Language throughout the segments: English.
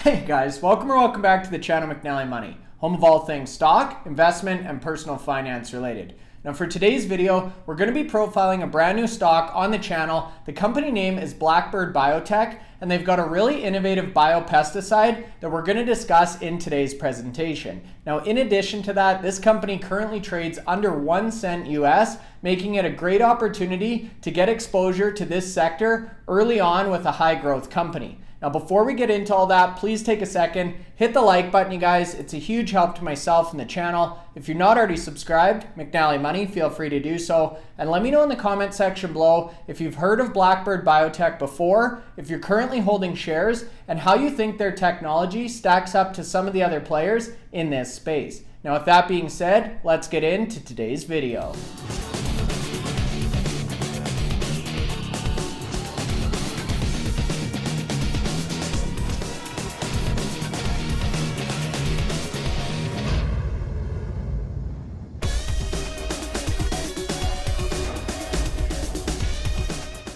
Hey guys, welcome back to the channel McNallie Money, home of all things stock, investment, and personal finance related. Now for today's video, we're going to be profiling a brand new stock on the channel. The company name is Black Bird Biotech, and they've got a really innovative biopesticide that we're going to discuss in today's presentation. Now in addition to that, this company currently trades under 1 cent US, making it a great opportunity to get exposure to this sector early on with a high growth company. Now before we get into all that, please take a second, hit the like button, you guys. It's a huge help to myself and the channel. If you're not already subscribed, McNallie Money, feel free to do so. And let me know in the comment section below if you've heard of Black Bird Biotech before, if you're currently holding shares, and how you think their technology stacks up to some of the other players in this space. Now with that being said, let's get into today's video.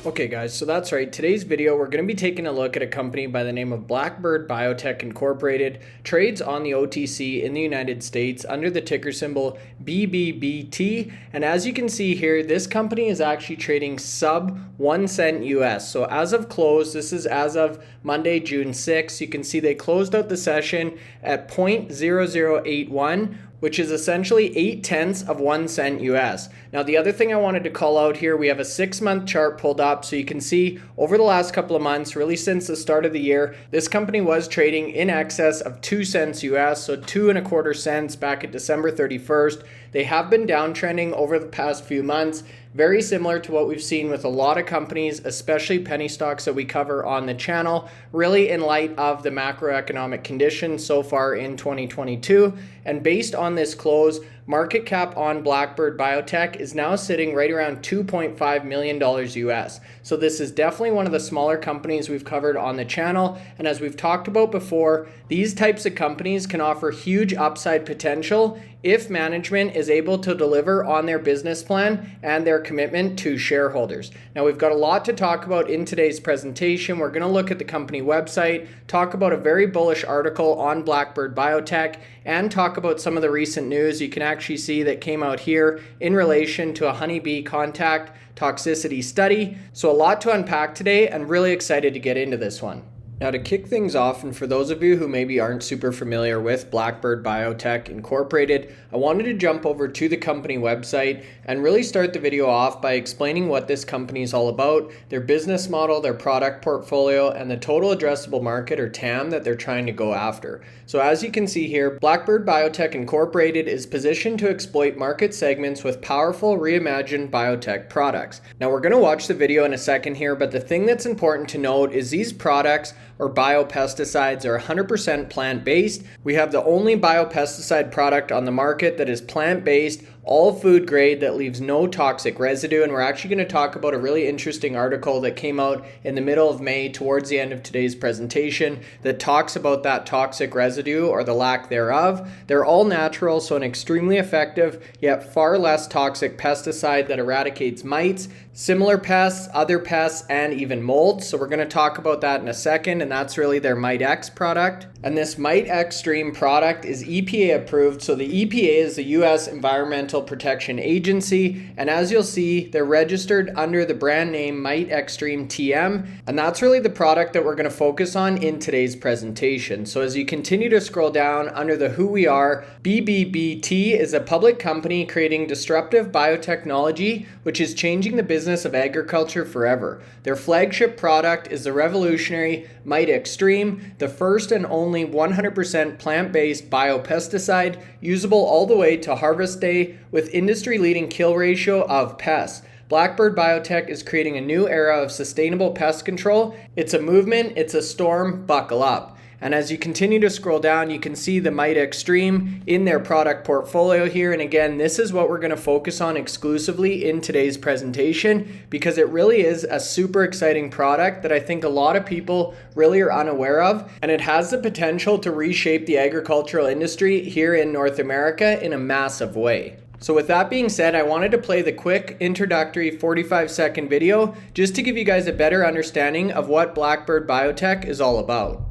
Okay guys, so that's right. Today's video, we're going to be taking a look at a company by the name of Black Bird Biotech Incorporated, trades on the OTC in the United States under the ticker symbol BBBT. And as you can see here, this company is actually trading sub 1 cent US. So as of close, this is as of Monday, June 6th. You can see they closed out the session at 0.0081, which is essentially 0.8 of 1 cent US. Now the other thing I wanted to call out here, we have a 6-month chart pulled up so you can see over the last couple of months, really since the start of the year, this company was trading in excess of 2 cents US, so 2.25 cents back at December 31st. They have been downtrending over the past few months, very similar to what we've seen with a lot of companies, especially penny stocks that we cover on the channel, really in light of the macroeconomic conditions so far in 2022. And based on this close, market cap on Blackbird Biotech is now sitting right around $2.5 million US. So this is definitely one of the smaller companies we've covered on the channel. And as we've talked about before, these types of companies can offer huge upside potential if management is able to deliver on their business plan and their commitment to shareholders. Now we've got a lot to talk about in today's presentation. We're going to look at the company website, talk about a very bullish article on Blackbird Biotech, and talk about some of the recent news you can actually see that came out here in relation to a honeybee contact toxicity study. So a lot to unpack today, and really excited to get into this one. Now to kick things off, and for those of you who maybe aren't super familiar with Blackbird Biotech Incorporated, I wanted to jump over to the company website and really start the video off by explaining what this company is all about, their business model, their product portfolio, and the total addressable market, or TAM, that they're trying to go after. So as you can see here, Blackbird Biotech Incorporated is positioned to exploit market segments with powerful reimagined biotech products. Now we're going to watch the video in a second here, but the thing that's important to note is these products or biopesticides are 100% plant-based. We have the only biopesticide product on the market that is plant-based, all food grade, that leaves no toxic residue. And we're actually going to talk about a really interesting article that came out in the middle of May towards the end of today's presentation that talks about that toxic residue or the lack thereof. They're all natural, so an extremely effective yet far less toxic pesticide that eradicates mites, similar pests, other pests, and even mold. So we're going to talk about that in a second, and that's really their Mite X product. And this Mite Xtreme product is EPA approved. So the EPA is the US Environmental Protection Agency, and as you'll see, they're registered under the brand name Mite Xtreme TM, and that's really the product that we're going to focus on in today's presentation. So as you continue to scroll down under the who we are, BBBT is a public company creating disruptive biotechnology, which is changing the business of agriculture forever. Their flagship product is the revolutionary Mite Xtreme, the first and only 100% plant-based biopesticide, usable all the way to harvest day with industry-leading kill ratio of pests. Blackbird Biotech is creating a new era of sustainable pest control. It's a movement, it's a storm, buckle up. And as you continue to scroll down, you can see the Mite Xtreme in their product portfolio here. And again, this is what we're going to focus on exclusively in today's presentation, because it really is a super exciting product that I think a lot of people really are unaware of. And it has the potential to reshape the agricultural industry here in North America in a massive way. So with that being said, I wanted to play the quick introductory 45-second video just to give you guys a better understanding of what Blackbird Biotech is all about.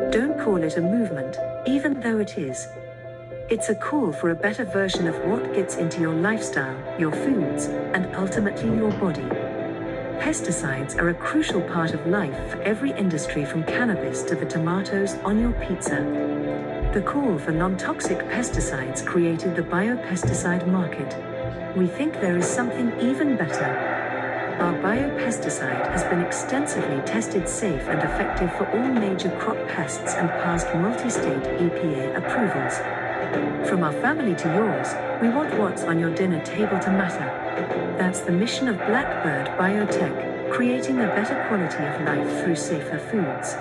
Don't call it a movement, even though it is. It's a call for a better version of what gets into your lifestyle, your foods, and ultimately your body. Pesticides are a crucial part of life for every industry, from cannabis to the tomatoes on your pizza. The call for non-toxic pesticides created the biopesticide market. We think there is something even better. Our biopesticide has been extensively tested safe and effective for all major crop pests and passed multi-state EPA approvals. From our family to yours, we want what's on your dinner table to matter. That's the mission of Blackbird Biotech, creating a better quality of life through safer foods.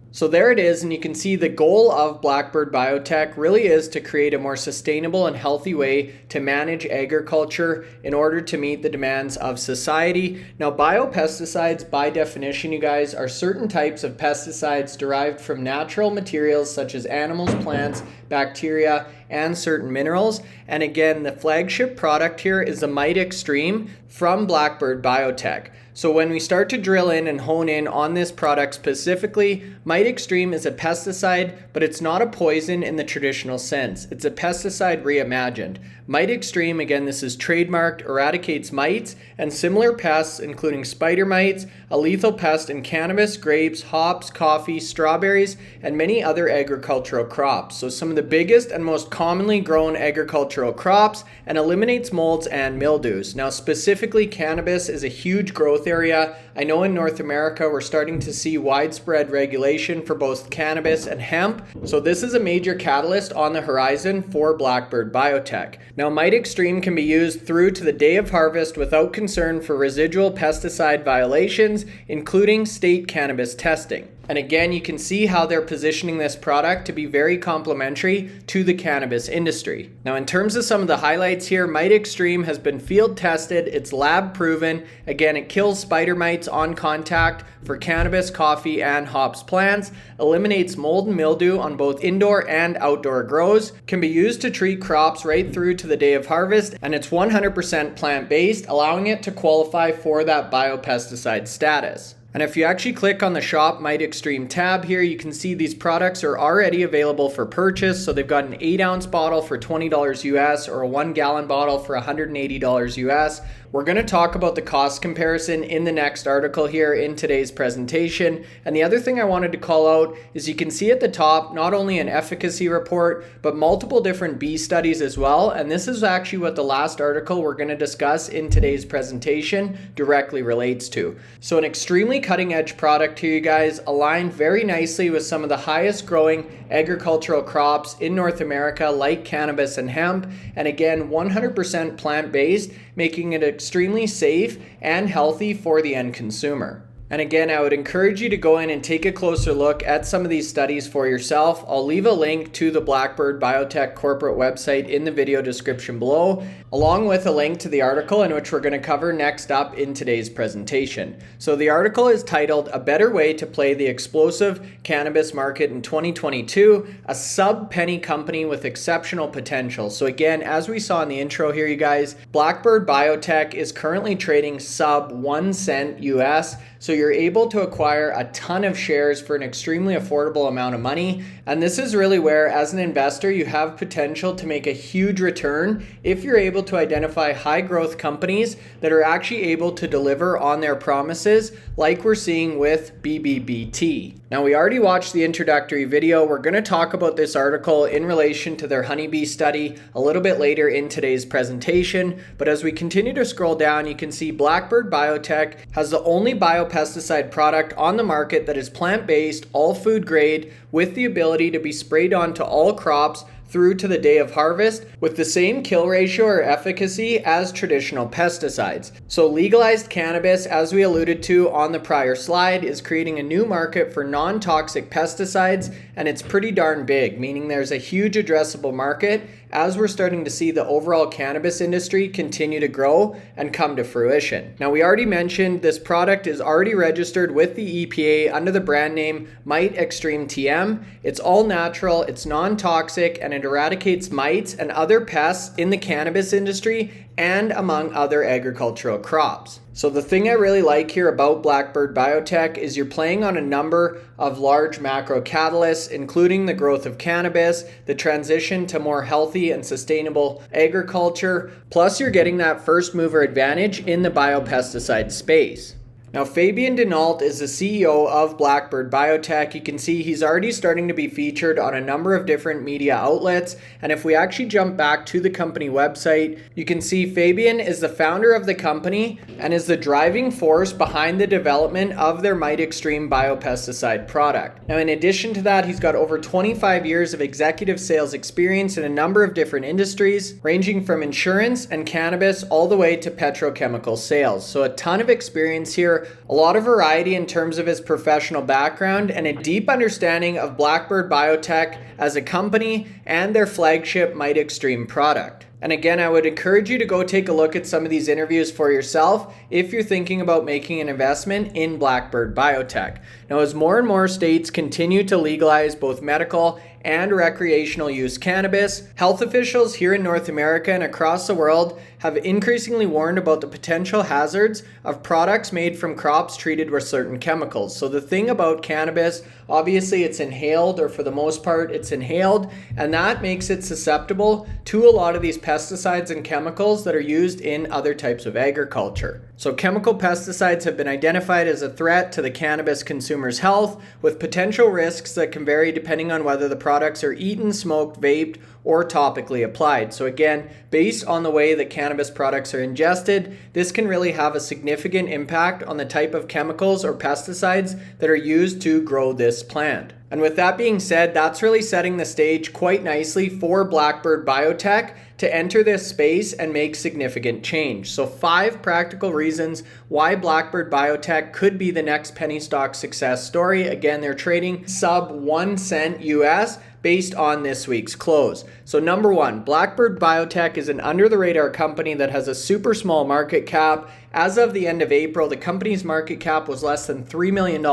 So there it is, and you can see the goal of Blackbird Biotech really is to create a more sustainable and healthy way to manage agriculture in order to meet the demands of society. Now, biopesticides, by definition, you guys, are certain types of pesticides derived from natural materials such as animals, plants, bacteria, and certain minerals. And again, the flagship product here is the Mite Xtreme from Blackbird Biotech. So when we start to drill in and hone in on this product specifically, Mite Xtreme is a pesticide, but it's not a poison in the traditional sense. It's a pesticide reimagined. Mite Xtreme, again, this is trademarked, eradicates mites and similar pests, including spider mites, a lethal pest in cannabis, grapes, hops, coffee, strawberries, and many other agricultural crops. So some of the biggest and most commonly grown agricultural crops, and eliminates molds and mildews. Now, specifically, cannabis is a huge growth area. I know in North America, we're starting to see widespread regulation for both cannabis and hemp. So this is a major catalyst on the horizon for Blackbird Biotech. Now, Mite Xtreme can be used through to the day of harvest without concern for residual pesticide violations, including state cannabis testing. And again, you can see how they're positioning this product to be very complementary to the cannabis industry. Now, in terms of some of the highlights here, Mite Xtreme has been field tested, it's lab proven. Again, it kills spider mites on contact for cannabis, coffee, and hops plants, eliminates mold and mildew on both indoor and outdoor grows, can be used to treat crops right through to the day of harvest, and it's 100% plant-based, allowing it to qualify for that biopesticide status. And if you actually click on the Shop Mite Xtreme tab here, you can see these products are already available for purchase. So they've got an 8-ounce bottle for $20 US or a 1-gallon bottle for $180 US. We're going to talk about the cost comparison in the next article here in today's presentation. And the other thing I wanted to call out is you can see at the top not only an efficacy report, but multiple different bee studies as well. And this is actually what the last article we're going to discuss in today's presentation directly relates to. So an extremely cutting edge product here, you guys, aligned very nicely with some of the highest growing agricultural crops in North America, like cannabis and hemp. And again, 100% plant-based, making it extremely safe and healthy for the end consumer. And again, I would encourage you to go in and take a closer look at some of these studies for yourself. I'll leave a link to the Blackbird Biotech corporate website in the video description below, along with a link to the article in which we're going to cover next up in today's presentation. So the article is titled, "A Better Way to Play the Explosive Cannabis Market in 2022, a Sub-Penny Company with Exceptional Potential." So again, as we saw in the intro here, you guys, Blackbird Biotech is currently trading sub 1 cent US. So you're able to acquire a ton of shares for an extremely affordable amount of money. And this is really where, as an investor, you have potential to make a huge return if you're able to identify high growth companies that are actually able to deliver on their promises, like we're seeing with BBBT. Now, we already watched the introductory video. We're going to talk about this article in relation to their honeybee study a little bit later in today's presentation. But as we continue to scroll down, you can see Blackbird Biotech has the only biopesticide product on the market that is plant-based, all food grade, with the ability to be sprayed onto all crops through to the day of harvest with the same kill ratio or efficacy as traditional pesticides. So legalized cannabis, as we alluded to on the prior slide, is creating a new market for non-toxic pesticides, and it's pretty darn big, meaning there's a huge addressable market as we're starting to see the overall cannabis industry continue to grow and come to fruition. Now, we already mentioned this product is already registered with the EPA under the brand name Mite Xtreme TM. It's all natural, it's non-toxic, and it eradicates mites and other pests in the cannabis industry and among other agricultural crops. So the thing I really like here about Blackbird Biotech is you're playing on a number of large macro catalysts, including the growth of cannabis, the transition to more healthy and sustainable agriculture, plus you're getting that first mover advantage in the biopesticide space. Now, Fabian Denault is the CEO of Blackbird Biotech. You can see he's already starting to be featured on a number of different media outlets. And if we actually jump back to the company website, you can see Fabian is the founder of the company and is the driving force behind the development of their Mite Xtreme biopesticide product. Now, in addition to that, he's got over 25 years of executive sales experience in a number of different industries, ranging from insurance and cannabis all the way to petrochemical sales. So a ton of experience here. A lot of variety in terms of his professional background and a deep understanding of Blackbird Biotech as a company and their flagship Mite Xtreme product. And again, I would encourage you to go take a look at some of these interviews for yourself if you're thinking about making an investment in Blackbird Biotech. Now, as more and more states continue to legalize both medical and recreational use cannabis, health officials here in North America and across the world have increasingly warned about the potential hazards of products made from crops treated with certain chemicals. So the thing about cannabis, obviously it's inhaled, or for the most part it's inhaled, and that makes it susceptible to a lot of these pesticides and chemicals that are used in other types of agriculture. So chemical pesticides have been identified as a threat to the cannabis consumer's health, with potential risks that can vary depending on whether the products are eaten, smoked, vaped, or topically applied. So again, based on the way that cannabis products are ingested, this can really have a significant impact on the type of chemicals or pesticides that are used to grow this plant. And with that being said, that's really setting the stage quite nicely for Blackbird Biotech to enter this space and make significant change. So 5 practical reasons why Blackbird Biotech could be the next penny stock success story. Again, they're trading sub 1 cent US based on this week's close. So number 1, Blackbird Biotech is an under the radar company that has a super small market cap. As of the end of April, the company's market cap was less than $3 million.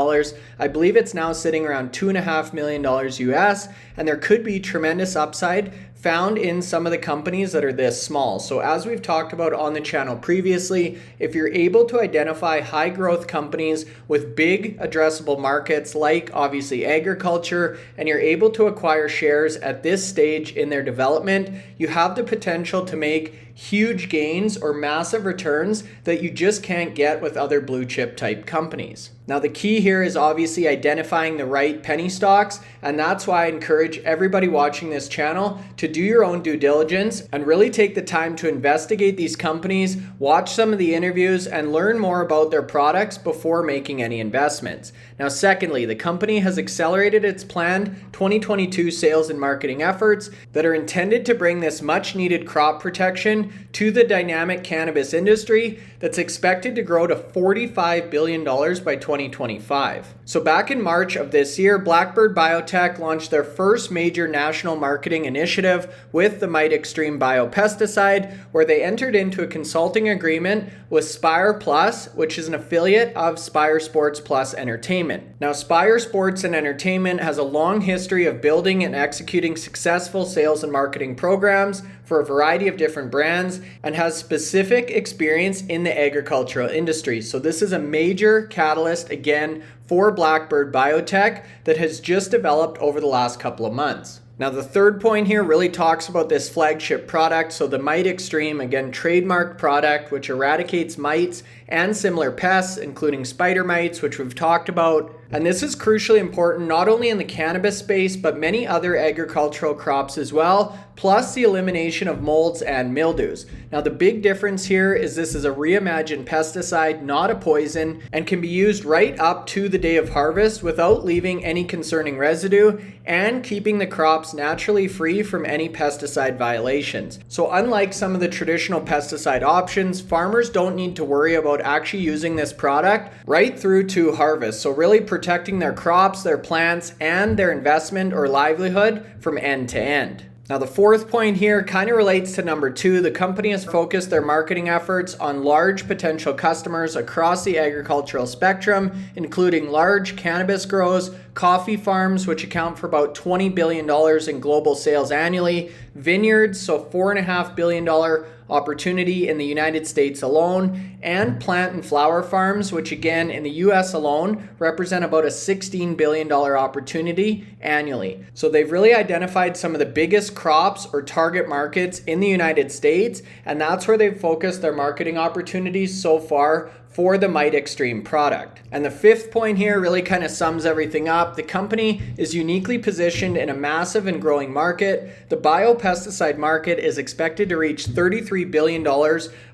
I believe it's now sitting around $2.5 million US, and there could be tremendous upside found in some of the companies that are this small. So as we've talked about on the channel previously, if you're able to identify high growth companies with big addressable markets like obviously agriculture, and you're able to acquire shares at this stage in their development, you have the potential to make huge gains or massive returns that you just can't get with other blue chip type companies. Now, the key here is obviously identifying the right penny stocks, and that's why I encourage everybody watching this channel to do your own due diligence and really take the time to investigate these companies, watch some of the interviews, and learn more about their products before making any investments. Now, secondly, the company has accelerated its planned 2022 sales and marketing efforts that are intended to bring this much needed crop protection to the dynamic cannabis industry that's expected to grow to $45 billion by 2025. So back in March of this year, Blackbird Biotech launched their first major national marketing initiative with the Mite Xtreme biopesticide, where they entered into a consulting agreement with Spire Plus, which is an affiliate of Spire Sports Plus Entertainment. Now, Spire Sports and Entertainment has a long history of building and executing successful sales and marketing programs for a variety of different brands and has specific experience in the agricultural industry. So this is a major catalyst again for Blackbird Biotech that has just developed over the last couple of months. Now, the third point here really talks about this flagship product. So the Mite Xtreme, again, trademarked product, which eradicates mites and similar pests, including spider mites, which we've talked about. And this is crucially important not only in the cannabis space, but many other agricultural crops as well, plus the elimination of molds and mildews. Now, the big difference here is this is a reimagined pesticide, not a poison, and can be used right up to the day of harvest without leaving any concerning residue and keeping the crops naturally free from any pesticide violations. So unlike some of the traditional pesticide options, farmers don't need to worry about actually using this product right through to harvest. So really protecting their crops, their plants, and their investment or livelihood from end to end. Now, the fourth point here kind of relates to number 2. The company has focused their marketing efforts on large potential customers across the agricultural spectrum, including large cannabis grows, coffee farms, which account for about $20 billion in global sales annually, vineyards, so $4.5 billion opportunity in the United States alone, and plant and flower farms, which again in the US alone represent about a $16 billion opportunity annually. So they've really identified some of the biggest crops or target markets in the United States, and that's where they've focused their marketing opportunities so far for the Mite Xtreme product. And the fifth point here really kind of sums everything up. The company is uniquely positioned in a massive and growing market. The biopesticide market is expected to reach $33 billion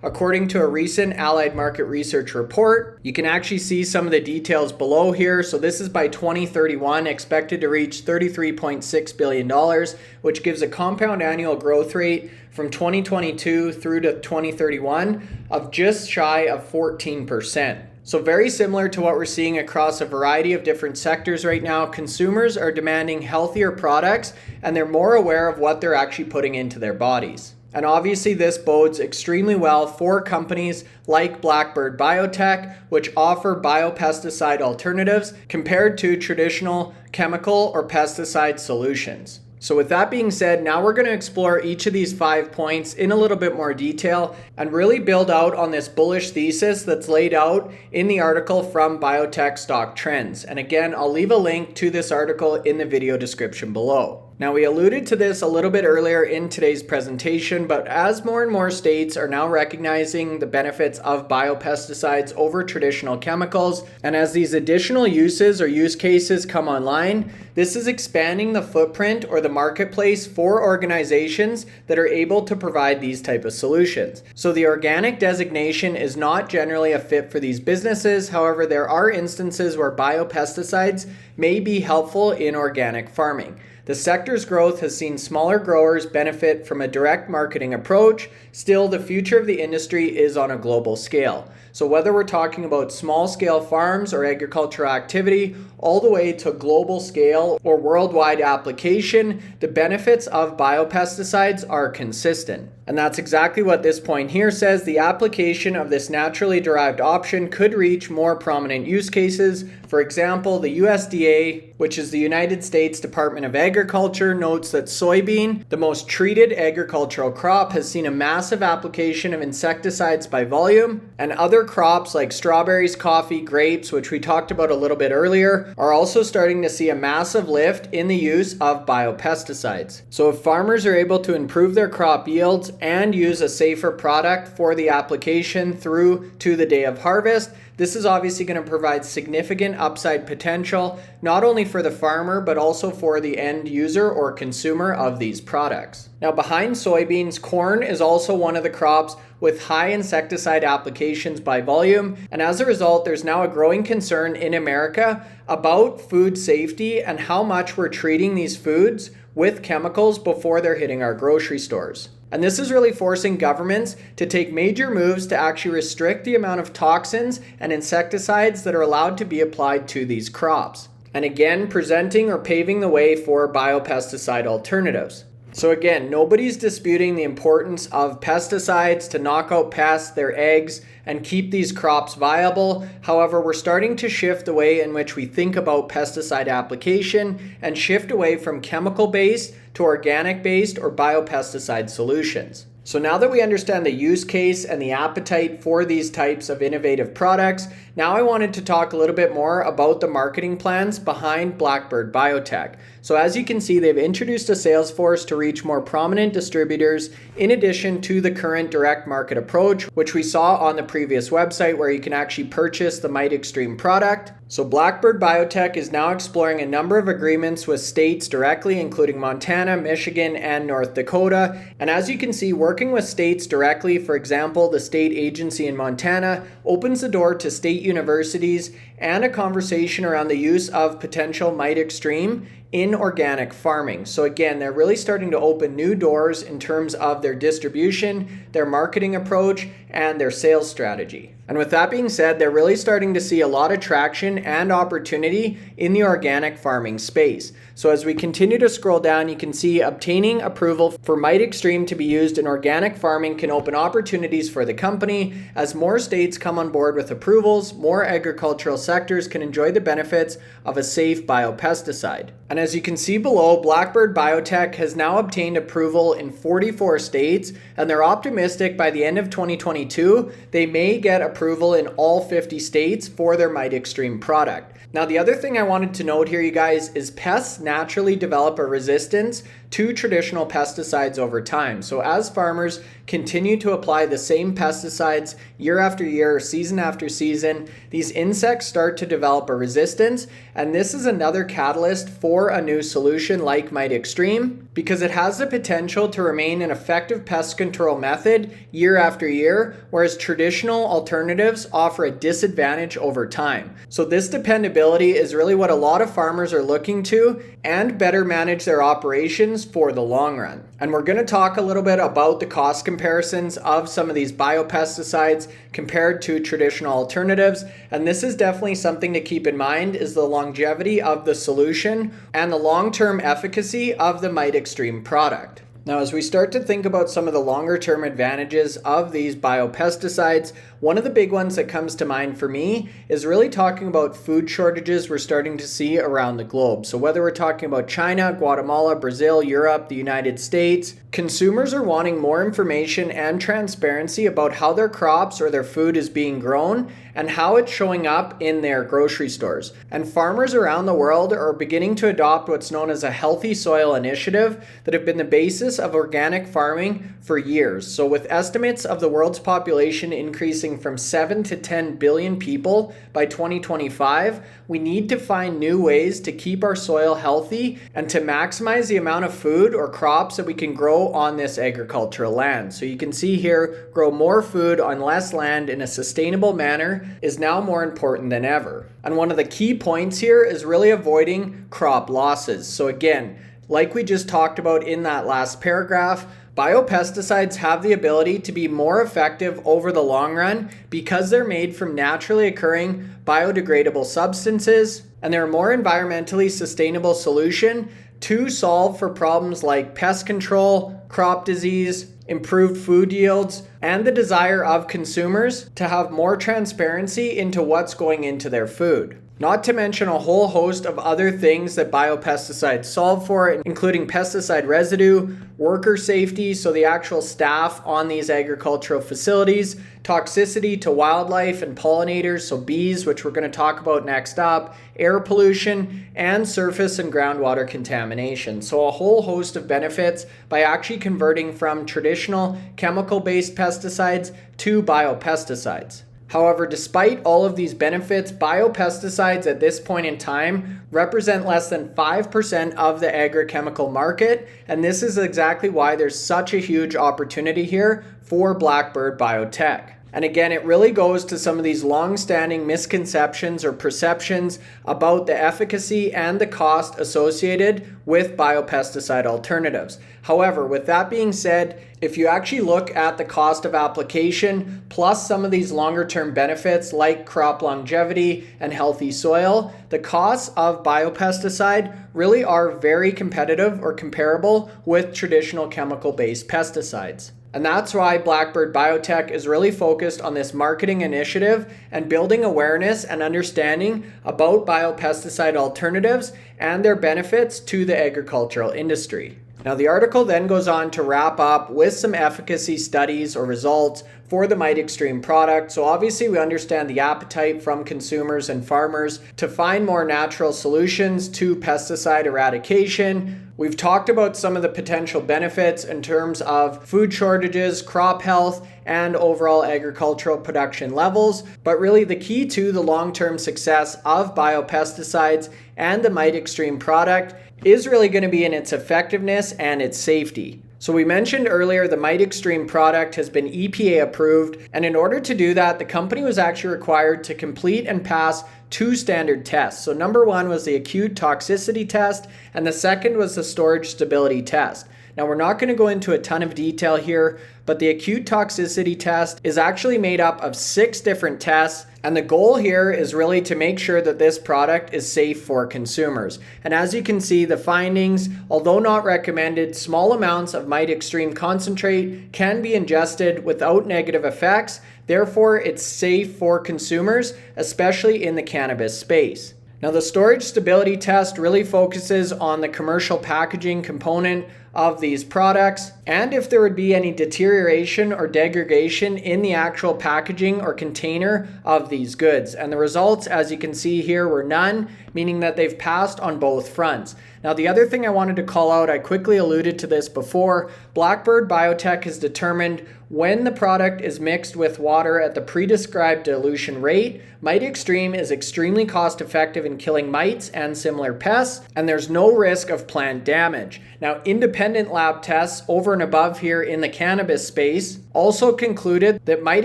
according to a recent Allied Market Research report. You can actually see some of the details below here. So this is by 2031 expected to reach $33.6 billion, which gives a compound annual growth rate from 2022 through to 2031 of just shy of 14%. So very similar to what we're seeing across a variety of different sectors right now, consumers are demanding healthier products and they're more aware of what they're actually putting into their bodies. And obviously this bodes extremely well for companies like Blackbird Biotech, which offer biopesticide alternatives compared to traditional chemical or pesticide solutions. So with that being said, now we're going to explore each of these 5 points in a little bit more detail and really build out on this bullish thesis that's laid out in the article from Biotech Stock Trends. And again, I'll leave a link to this article in the video description below. Now, we alluded to this a little bit earlier in today's presentation, but as more and more states are now recognizing the benefits of biopesticides over traditional chemicals, and as these additional uses or use cases come online, this is expanding the footprint or the marketplace for organizations that are able to provide these type of solutions. So the organic designation is not generally a fit for these businesses. However, there are instances where biopesticides may be helpful in organic farming. The sector's growth has seen smaller growers benefit from a direct marketing approach. Still, the future of the industry is on a global scale. So whether we're talking about small-scale farms or agricultural activity, all the way to global scale or worldwide application, the benefits of biopesticides are consistent. And that's exactly what this point here says. The application of this naturally derived option could reach more prominent use cases. For example, the USDA, which is the United States Department of Agriculture, notes that soybean, the most treated agricultural crop, has seen a massive application of insecticides by volume, and other crops like strawberries, coffee, grapes, which we talked about a little bit earlier, are also starting to see a massive lift in the use of biopesticides. So if farmers are able to improve their crop yields and use a safer product for the application through to the day of harvest, this is obviously going to provide significant upside potential, not only for the farmer, but also for the end user or consumer of these products. Now, behind soybeans, corn is also one of the crops with high insecticide applications by volume. And as a result, there's now a growing concern in America about food safety and how much we're treating these foods with chemicals before they're hitting our grocery stores. And this is really forcing governments to take major moves to actually restrict the amount of toxins and insecticides that are allowed to be applied to these crops. And again, presenting or paving the way for biopesticide alternatives. So again, nobody's disputing the importance of pesticides to knock out pests, their eggs, and keep these crops viable. However, we're starting to shift the way in which we think about pesticide application and shift away from chemical-based to organic-based or biopesticide solutions. So now that we understand the use case and the appetite for these types of innovative products, now I wanted to talk a little bit more about the marketing plans behind Blackbird Biotech. So as you can see, they've introduced a sales force to reach more prominent distributors in addition to the current direct market approach, which we saw on the previous website where you can actually purchase the Mite Xtreme product. So Blackbird Biotech is now exploring a number of agreements with states directly, including Montana, Michigan, and North Dakota. And as you can see, working with states directly, for example, the state agency in Montana, opens the door to state universities and a conversation around the use of potential Mite Xtreme in organic farming. So again, they're really starting to open new doors in terms of their distribution, their marketing approach, and their sales strategy. And with that being said, they're really starting to see a lot of traction and opportunity in the organic farming space. So as we continue to scroll down, you can see obtaining approval for Mite Xtreme to be used in organic farming can open opportunities for the company as more states come on board with approvals, more agricultural sectors can enjoy the benefits of a safe biopesticide. And as you can see below, Blackbird Biotech has now obtained approval in 44 states, and they're optimistic by the end of 2022, they may get approval in all 50 states for their Mite Xtreme product. Now, the other thing I wanted to note here, you guys, is pests naturally develop a resistance to traditional pesticides over time. So as farmers continue to apply the same pesticides year after year, season after season, these insects start to develop a resistance. And this is another catalyst for a new solution like Mite Xtreme, because it has the potential to remain an effective pest control method year after year, whereas traditional alternatives offer a disadvantage over time. So this dependability is really what a lot of farmers are looking to and better manage their operations for the long run. And we're going to talk a little bit about the cost comparisons of some of these biopesticides compared to traditional alternatives. And this is definitely something to keep in mind, is the longevity of the solution and the long-term efficacy of the Mite Xtreme product. Now, as we start to think about some of the longer term advantages of these biopesticides, one of the big ones that comes to mind for me is really talking about food shortages we're starting to see around the globe. So whether we're talking about China, Guatemala, Brazil, Europe, the United States, consumers are wanting more information and transparency about how their crops or their food is being grown and how it's showing up in their grocery stores. And farmers around the world are beginning to adopt what's known as a healthy soil initiative that have been the basis of organic farming for years. So with estimates of the world's population increasing from 7 to 10 billion people by 2025, we need to find new ways to keep our soil healthy and to maximize the amount of food or crops that we can grow on this agricultural land. So you can see here, grow more food on less land in a sustainable manner is now more important than ever. And one of the key points here is really avoiding crop losses. So again, like we just talked about in that last paragraph, biopesticides have the ability to be more effective over the long run because they're made from naturally occurring biodegradable substances, and they're a more environmentally sustainable solution to solve for problems like pest control, crop disease, improved food yields, and the desire of consumers to have more transparency into what's going into their food. Not to mention a whole host of other things that biopesticides solve for, including pesticide residue, worker safety, so the actual staff on these agricultural facilities, toxicity to wildlife and pollinators, so bees, which we're going to talk about next up, air pollution, and surface and groundwater contamination. So a whole host of benefits by actually converting from traditional chemical-based pesticides to biopesticides. However, despite all of these benefits, biopesticides at this point in time represent less than 5% of the agrochemical market, and this is exactly why there's such a huge opportunity here for Blackbird Biotech. And again, it really goes to some of these long-standing misconceptions or perceptions about the efficacy and the cost associated with biopesticide alternatives. However, with that being said, if you actually look at the cost of application plus some of these longer-term benefits like crop longevity and healthy soil, the costs of biopesticide really are very competitive or comparable with traditional chemical-based pesticides. And that's why Blackbird Biotech is really focused on this marketing initiative and building awareness and understanding about biopesticide alternatives and their benefits to the agricultural industry. Now, the article then goes on to wrap up with some efficacy studies or results for the Mite Xtreme product. So obviously we understand the appetite from consumers and farmers to find more natural solutions to pesticide eradication. We've talked about some of the potential benefits in terms of food shortages, crop health, and overall agricultural production levels. But really the key to the long-term success of biopesticides and the Mite Xtreme product is really going to be in its effectiveness and its safety. So we mentioned earlier the Mite Xtreme product has been EPA approved, and in order to do that, the company was actually required to complete and pass 2 standard tests. So number 1 was the acute toxicity test, and the second was the storage stability test. Now, we're not going to go into a ton of detail here, but the acute toxicity test is actually made up of 6 different tests, and the goal here is really to make sure that this product is safe for consumers. And as you can see, the findings, although not recommended, small amounts of Mite Xtreme concentrate can be ingested without negative effects. Therefore, it's safe for consumers, especially in the cannabis space. Now, the storage stability test really focuses on the commercial packaging component of these products and if there would be any deterioration or degradation in the actual packaging or container of these goods. And the results, as you can see here, were none, meaning that they've passed on both fronts. Now, the other thing I wanted to call out, I quickly alluded to this before, Blackbird Biotech has determined when the product is mixed with water at the pre-described dilution rate, Mite Xtreme is extremely cost effective in killing mites and similar pests, and there's no risk of plant damage. Now, independent lab tests over and above here in the cannabis space also concluded that Mite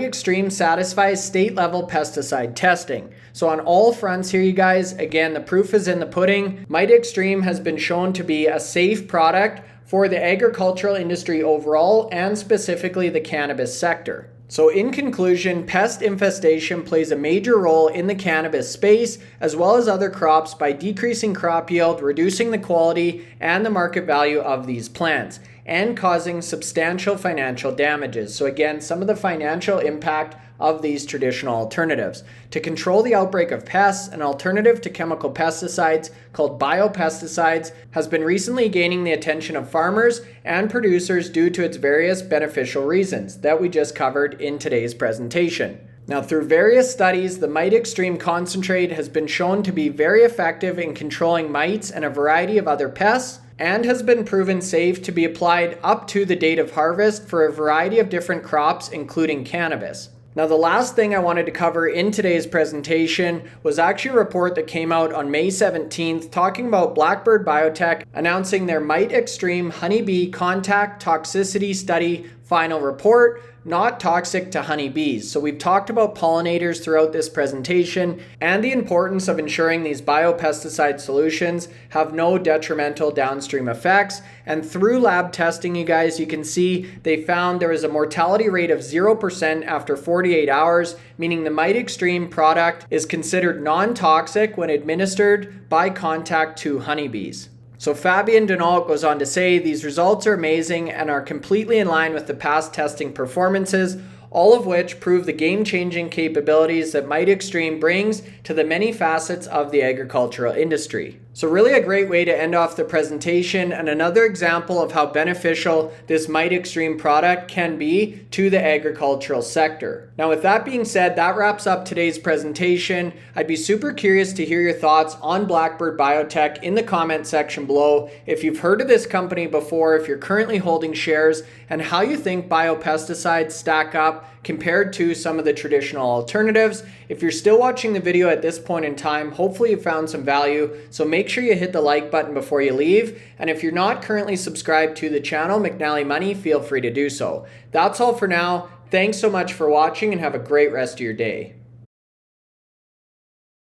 Xtreme satisfies state-level pesticide testing. So on all fronts here, you guys, again, the proof is in the pudding. Mite Xtreme has been shown to be a safe product for the agricultural industry overall and specifically the cannabis sector. So in conclusion, pest infestation plays a major role in the cannabis space as well as other crops by decreasing crop yield, reducing the quality and the market value of these plants, and causing substantial financial damages. So again, some of the financial impact of these traditional alternatives. To control the outbreak of pests, an alternative to chemical pesticides called biopesticides has been recently gaining the attention of farmers and producers due to its various beneficial reasons that we just covered in today's presentation. Now, through various studies, the Mite Xtreme concentrate has been shown to be very effective in controlling mites and a variety of other pests, and has been proven safe to be applied up to the date of harvest for a variety of different crops, including cannabis. Now, the last thing I wanted to cover in today's presentation was actually a report that came out on May 17th talking about Blackbird Biotech announcing their Mite Xtreme Honeybee Contact Toxicity Study final report, not toxic to honeybees. So we've talked about pollinators throughout this presentation and the importance of ensuring these biopesticide solutions have no detrimental downstream effects. And through lab testing, you guys, you can see they found there was a mortality rate of 0% after 48 hours, meaning the Mite Xtreme product is considered non-toxic when administered by contact to honeybees. So Fabien Denault goes on to say, these results are amazing and are completely in line with the past testing performances, all of which prove the game-changing capabilities that Mite Xtreme brings to the many facets of the agricultural industry. So really a great way to end off the presentation and another example of how beneficial this Mite Xtreme product can be to the agricultural sector. Now, with that being said, that wraps up today's presentation. I'd be super curious to hear your thoughts on Blackbird Biotech in the comment section below. If you've heard of this company before, if you're currently holding shares, and how you think biopesticides stack up compared to some of the traditional alternatives. If you're still watching the video at this point in time, hopefully you found some value, so make sure you hit the like button before you leave. And if you're not currently subscribed to the channel, McNallie Money, feel free to do so. That's all for now. Thanks so much for watching and have a great rest of your day.